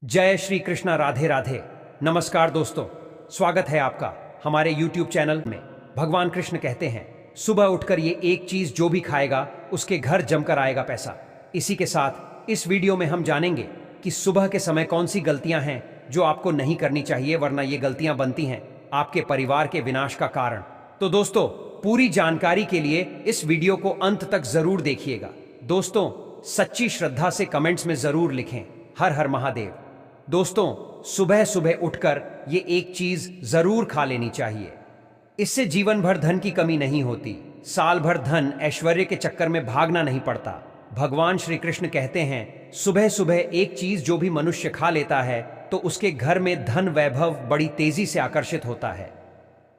जय श्री कृष्णा, राधे राधे। नमस्कार दोस्तों, स्वागत है आपका हमारे YouTube चैनल में। भगवान कृष्ण कहते हैं, सुबह उठकर ये एक चीज जो भी खाएगा उसके घर जमकर आएगा पैसा। इसी के साथ इस वीडियो में हम जानेंगे कि सुबह के समय कौन सी गलतियां हैं जो आपको नहीं करनी चाहिए, वरना ये गलतियां बनती हैं आपके परिवार के विनाश का कारण। तो दोस्तों, पूरी जानकारी के लिए इस वीडियो को अंत तक जरूर देखिएगा। दोस्तों, सच्ची श्रद्धा से कमेंट्स में जरूर लिखें, हर हर महादेव। दोस्तों, सुबह सुबह उठकर ये एक चीज जरूर खा लेनी चाहिए। इससे जीवन भर धन की कमी नहीं होती, साल भर धन ऐश्वर्य के चक्कर में भागना नहीं पड़ता। भगवान श्री कृष्ण कहते हैं, सुबह सुबह एक चीज जो भी मनुष्य खा लेता है तो उसके घर में धन वैभव बड़ी तेजी से आकर्षित होता है।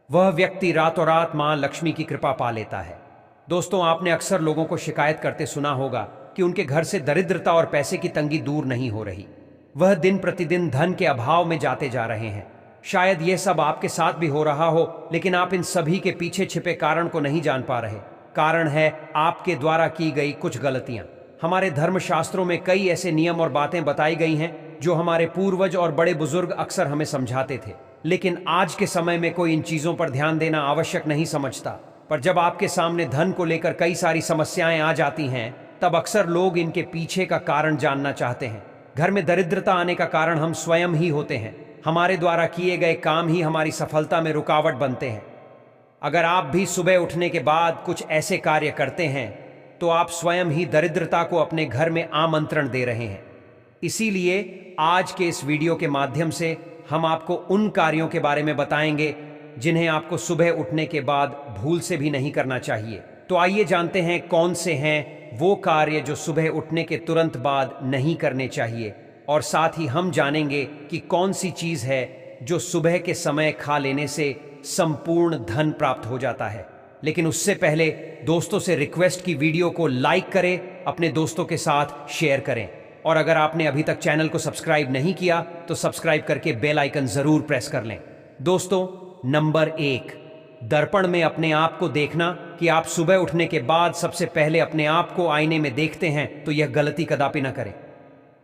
वह व्यक्ति रातों रात मां लक्ष्मी की कृपा पा लेता है। दोस्तों, आपने अक्सर लोगों को शिकायत करते सुना होगा कि उनके घर से दरिद्रता और पैसे की तंगी दूर नहीं हो रही। वह दिन प्रतिदिन धन के अभाव में जाते जा रहे हैं। शायद यह सब आपके साथ भी हो रहा हो, लेकिन आप इन सभी के पीछे छिपे कारण को नहीं जान पा रहे। कारण है आपके द्वारा की गई कुछ गलतियां। हमारे धर्मशास्त्रों में कई ऐसे नियम और बातें बताई गई हैं जो हमारे पूर्वज और बड़े बुजुर्ग अक्सर हमें समझाते थे, लेकिन आज के समय में कोई इन चीजों पर ध्यान देना आवश्यक नहीं समझता। पर जब आपके सामने धन को लेकर कई सारी समस्याएं आ जाती हैं, तब अक्सर लोग इनके पीछे का कारण जानना चाहते हैं। घर में दरिद्रता आने का कारण हम स्वयं ही होते हैं। हमारे द्वारा किए गए काम ही हमारी सफलता में रुकावट बनते हैं। अगर आप भी सुबह उठने के बाद कुछ ऐसे कार्य करते हैं तो आप स्वयं ही दरिद्रता को अपने घर में आमंत्रण दे रहे हैं। इसीलिए आज के इस वीडियो के माध्यम से हम आपको उन कार्यों के बारे में बताएंगे जिन्हें आपको सुबह उठने के बाद भूल से भी नहीं करना चाहिए। तो आइए जानते हैं कौन से हैं वो कार्य जो सुबह उठने के तुरंत बाद नहीं करने चाहिए, और साथ ही हम जानेंगे कि कौन सी चीज है जो सुबह के समय खा लेने से संपूर्ण धन प्राप्त हो जाता है। लेकिन उससे पहले दोस्तों से रिक्वेस्ट की वीडियो को लाइक करें, अपने दोस्तों के साथ शेयर करें, और अगर आपने अभी तक चैनल को सब्सक्राइब नहीं किया तो सब्सक्राइब करके बेल आइकन जरूर प्रेस कर लें। दोस्तों, नंबर 1, दर्पण में अपने आप को देखना। कि आप सुबह उठने के बाद सबसे पहले अपने आप को आईने में देखते हैं तो यह गलती कदापि ना करें।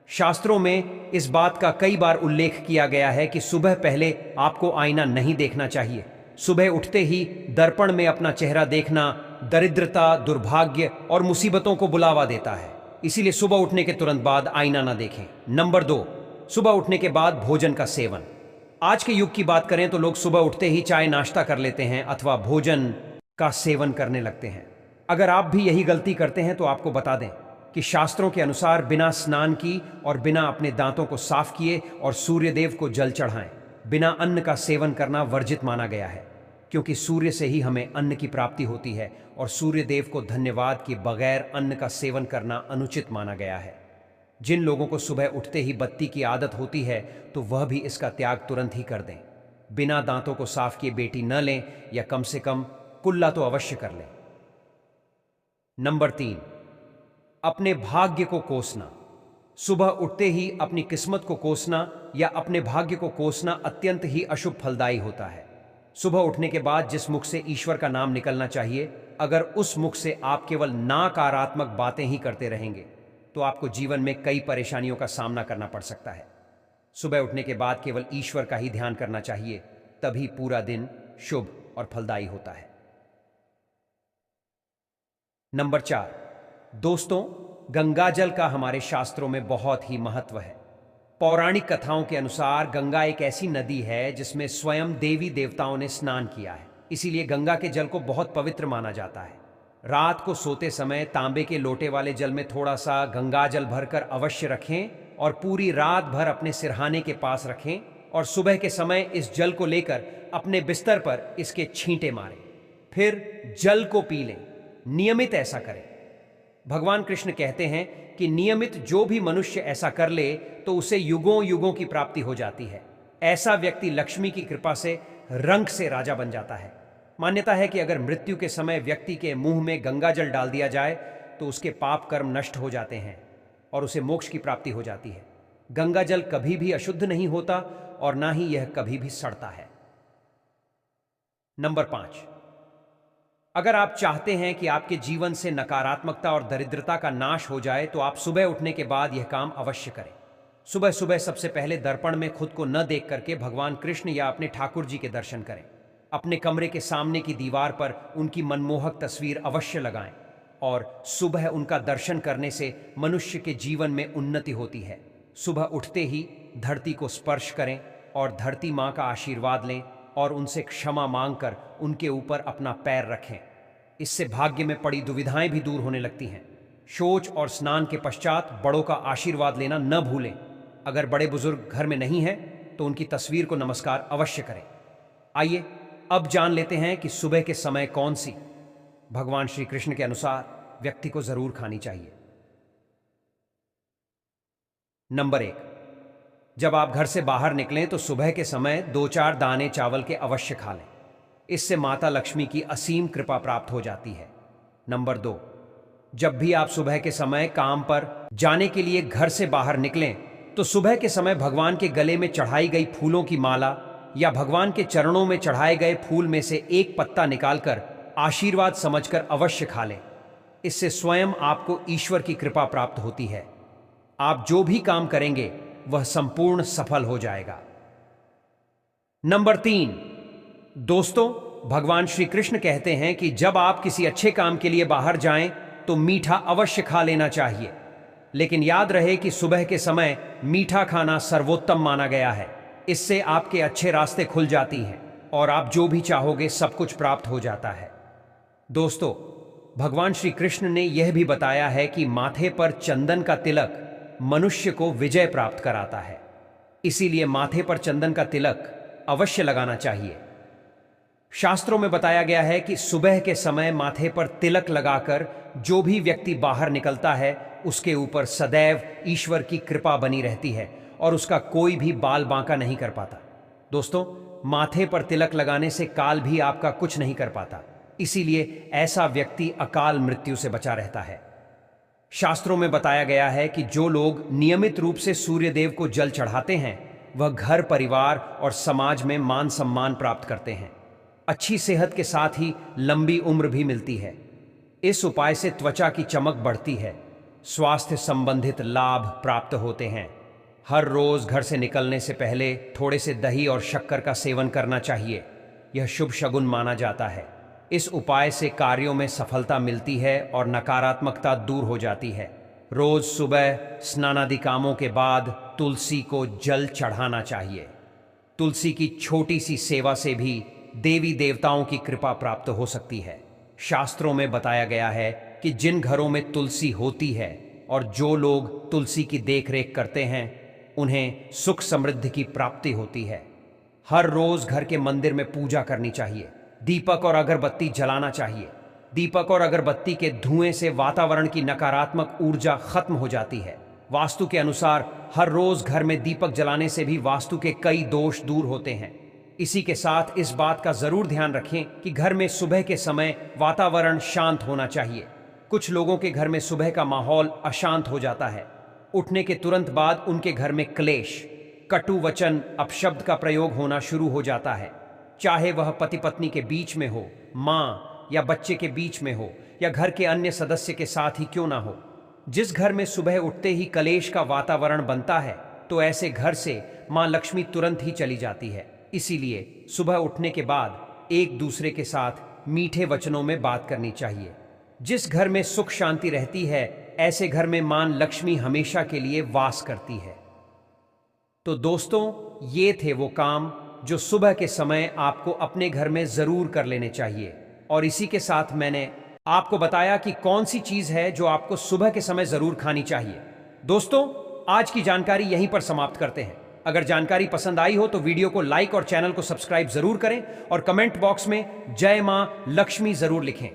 शास्त्रों में इस बात का कई बार उल्लेख किया गया है कि सुबह पहले आपको आईना नहीं देखना चाहिए। सुबह उठते ही दर्पण में अपना चेहरा देखना दरिद्रता, दुर्भाग्य और मुसीबतों को बुलावा देता है। इसीलिए सुबह उठने के तुरंत बाद आईना ना देखें। नंबर 2, सुबह उठने के बाद भोजन का सेवन। आज के युग की बात करें तो लोग सुबह उठते ही चाय नाश्ता कर लेते हैं अथवा भोजन का सेवन करने लगते हैं। अगर आप भी यही गलती करते हैं तो आपको बता दें कि शास्त्रों के अनुसार बिना स्नान की और बिना अपने दांतों को साफ किए और सूर्य देव को जल चढ़ाएं, बिना अन्न का सेवन करना वर्जित माना गया है। क्योंकि सूर्य से ही हमें अन्न की प्राप्ति होती है और सूर्य देव को धन्यवाद के बगैर अन्न का सेवन करना अनुचित माना गया है। जिन लोगों को सुबह उठते ही बत्ती की आदत होती है तो वह भी इसका त्याग तुरंत ही कर दें। बिना दांतों को साफ किए बेटी न लें, या कम से कम कुल्ला तो अवश्य कर लें। नंबर 3, अपने भाग्य को कोसना। सुबह उठते ही अपनी किस्मत को कोसना या अपने भाग्य को कोसना अत्यंत ही अशुभ फलदायी होता है। सुबह उठने के बाद जिस मुख से ईश्वर का नाम निकलना चाहिए, अगर उस मुख से आप केवल नकारात्मक बातें ही करते रहेंगे तो आपको जीवन में कई परेशानियों का सामना करना पड़ सकता है। सुबह उठने के बाद केवल ईश्वर का ही ध्यान करना चाहिए, तभी पूरा दिन शुभ और फलदायी होता है। नंबर 4, दोस्तों, गंगाजल का हमारे शास्त्रों में बहुत ही महत्व है। पौराणिक कथाओं के अनुसार गंगा एक ऐसी नदी है जिसमें स्वयं देवी देवताओं ने स्नान किया है। इसीलिए गंगा के जल को बहुत पवित्र माना जाता है। रात को सोते समय तांबे के लोटे वाले जल में थोड़ा सा गंगाजल भरकर अवश्य रखें और पूरी रात भर अपने सिरहाने के पास रखें, और सुबह के समय इस जल को लेकर अपने बिस्तर पर इसके छींटे मारें, फिर जल को पी लें। नियमित ऐसा करें। भगवान कृष्ण कहते हैं कि नियमित जो भी मनुष्य ऐसा कर ले तो उसे युगों युगों की प्राप्ति हो जाती है। ऐसा व्यक्ति लक्ष्मी की कृपा से रंक से राजा बन जाता है। मान्यता है कि अगर मृत्यु के समय व्यक्ति के मुंह में गंगाजल डाल दिया जाए तो उसके पाप कर्म नष्ट हो जाते हैं और उसे मोक्ष की प्राप्ति हो जाती है। गंगाजल कभी भी अशुद्ध नहीं होता और ना ही यह कभी भी सड़ता है। नंबर 5, अगर आप चाहते हैं कि आपके जीवन से नकारात्मकता और दरिद्रता का नाश हो जाए तो आप सुबह उठने के बाद यह काम अवश्य करें। सुबह सुबह सबसे पहले दर्पण में खुद को न देख करके भगवान कृष्ण या अपने ठाकुर जी के दर्शन करें। अपने कमरे के सामने की दीवार पर उनकी मनमोहक तस्वीर अवश्य लगाएं और सुबह उनका दर्शन करने से मनुष्य के जीवन में उन्नति होती है। सुबह उठते ही धरती को स्पर्श करें और धरती माँ का आशीर्वाद लें और उनसे क्षमा मांगकर उनके ऊपर अपना पैर रखें। इससे भाग्य में पड़ी दुविधाएं भी दूर होने लगती हैं। शौच और स्नान के पश्चात बड़ों का आशीर्वाद लेना न भूलें। अगर बड़े बुजुर्ग घर में नहीं हैं तो उनकी तस्वीर को नमस्कार अवश्य करें। आइए अब जान लेते हैं कि सुबह के समय कौन सी भगवान श्री कृष्ण के अनुसार व्यक्ति को जरूर खानी चाहिए। नंबर 1, जब आप घर से बाहर निकलें तो सुबह के समय 2-4 दाने चावल के अवश्य खा लें। इससे माता लक्ष्मी की असीम कृपा प्राप्त हो जाती है। नंबर 2, जब भी आप सुबह के समय काम पर जाने के लिए घर से बाहर निकलें तो सुबह के समय भगवान के गले में चढ़ाई गई फूलों की माला या भगवान के चरणों में चढ़ाए गए फूल में से एक पत्ता निकालकर आशीर्वाद समझकर अवश्य खा लें। इससे स्वयं आपको ईश्वर की कृपा प्राप्त होती है। आप जो भी काम करेंगे वह संपूर्ण सफल हो जाएगा। नंबर 3, दोस्तों, भगवान श्री कृष्ण कहते हैं कि जब आप किसी अच्छे काम के लिए बाहर जाएं तो मीठा अवश्य खा लेना चाहिए, लेकिन याद रहे कि सुबह के समय मीठा खाना सर्वोत्तम माना गया है। इससे आपके अच्छे रास्ते खुल जाती हैं और आप जो भी चाहोगे सब कुछ प्राप्त हो जाता है। दोस्तों, भगवान श्री कृष्ण ने यह भी बताया है कि माथे पर चंदन का तिलक मनुष्य को विजय प्राप्त कराता है। इसीलिए माथे पर चंदन का तिलक अवश्य लगाना चाहिए। शास्त्रों में बताया गया है कि सुबह के समय माथे पर तिलक लगाकर जो भी व्यक्ति बाहर निकलता है उसके ऊपर सदैव ईश्वर की कृपा बनी रहती है और उसका कोई भी बाल बांका नहीं कर पाता। दोस्तों, माथे पर तिलक लगाने से काल भी आपका कुछ नहीं कर पाता। इसीलिए ऐसा व्यक्ति अकाल मृत्यु से बचा रहता है। शास्त्रों में बताया गया है कि जो लोग नियमित रूप से सूर्य देव को जल चढ़ाते हैं वह घर, परिवार और समाज में मान सम्मान प्राप्त करते हैं। अच्छी सेहत के साथ ही लंबी उम्र भी मिलती है। इस उपाय से त्वचा की चमक बढ़ती है, स्वास्थ्य संबंधित लाभ प्राप्त होते हैं। हर रोज घर से निकलने से पहले थोड़े से दही और शक्कर का सेवन करना चाहिए। यह शुभ शगुन माना जाता है। इस उपाय से कार्यों में सफलता मिलती है और नकारात्मकता दूर हो जाती है। रोज सुबह स्नानादि कामों के बाद तुलसी को जल चढ़ाना चाहिए। तुलसी की छोटी सी सेवा से भी देवी देवताओं की कृपा प्राप्त हो सकती है। शास्त्रों में बताया गया है कि जिन घरों में तुलसी होती है और जो लोग तुलसी की देखरेख करते हैं उन्हें सुख समृद्धि की प्राप्ति होती है। हर रोज घर के मंदिर में पूजा करनी चाहिए। दीपक और अगरबत्ती जलाना चाहिए। दीपक और अगरबत्ती के धुएं से वातावरण की नकारात्मक ऊर्जा खत्म हो जाती है। वास्तु के अनुसार हर रोज घर में दीपक जलाने से भी वास्तु के कई दोष दूर होते हैं। इसी के साथ इस बात का जरूर ध्यान रखें कि घर में सुबह के समय वातावरण शांत होना चाहिए। कुछ लोगों के घर में सुबह का माहौल अशांत हो जाता है। उठने के तुरंत बाद उनके घर में क्लेश, कटु वचन, अपशब्द का प्रयोग होना शुरू हो जाता है। चाहे वह पति पत्नी के बीच में हो, माँ या बच्चे के बीच में हो या घर के अन्य सदस्य के साथ ही क्यों ना हो। जिस घर में सुबह उठते ही कलेश का वातावरण बनता है तो ऐसे घर से माँ लक्ष्मी तुरंत ही चली जाती है। इसीलिए सुबह उठने के बाद एक दूसरे के साथ मीठे वचनों में बात करनी चाहिए। जिस घर में सुख शांति रहती है ऐसे घर में मां लक्ष्मी हमेशा के लिए वास करती है। तो दोस्तों, ये थे वो काम जो सुबह के समय आपको अपने घर में जरूर कर लेने चाहिए। और इसी के साथ मैंने आपको बताया कि कौन सी चीज है जो आपको सुबह के समय जरूर खानी चाहिए। दोस्तों, आज की जानकारी यहीं पर समाप्त करते हैं। अगर जानकारी पसंद आई हो तो वीडियो को लाइक और चैनल को सब्सक्राइब जरूर करें और कमेंट बॉक्स में जय मां लक्ष्मी जरूर लिखें।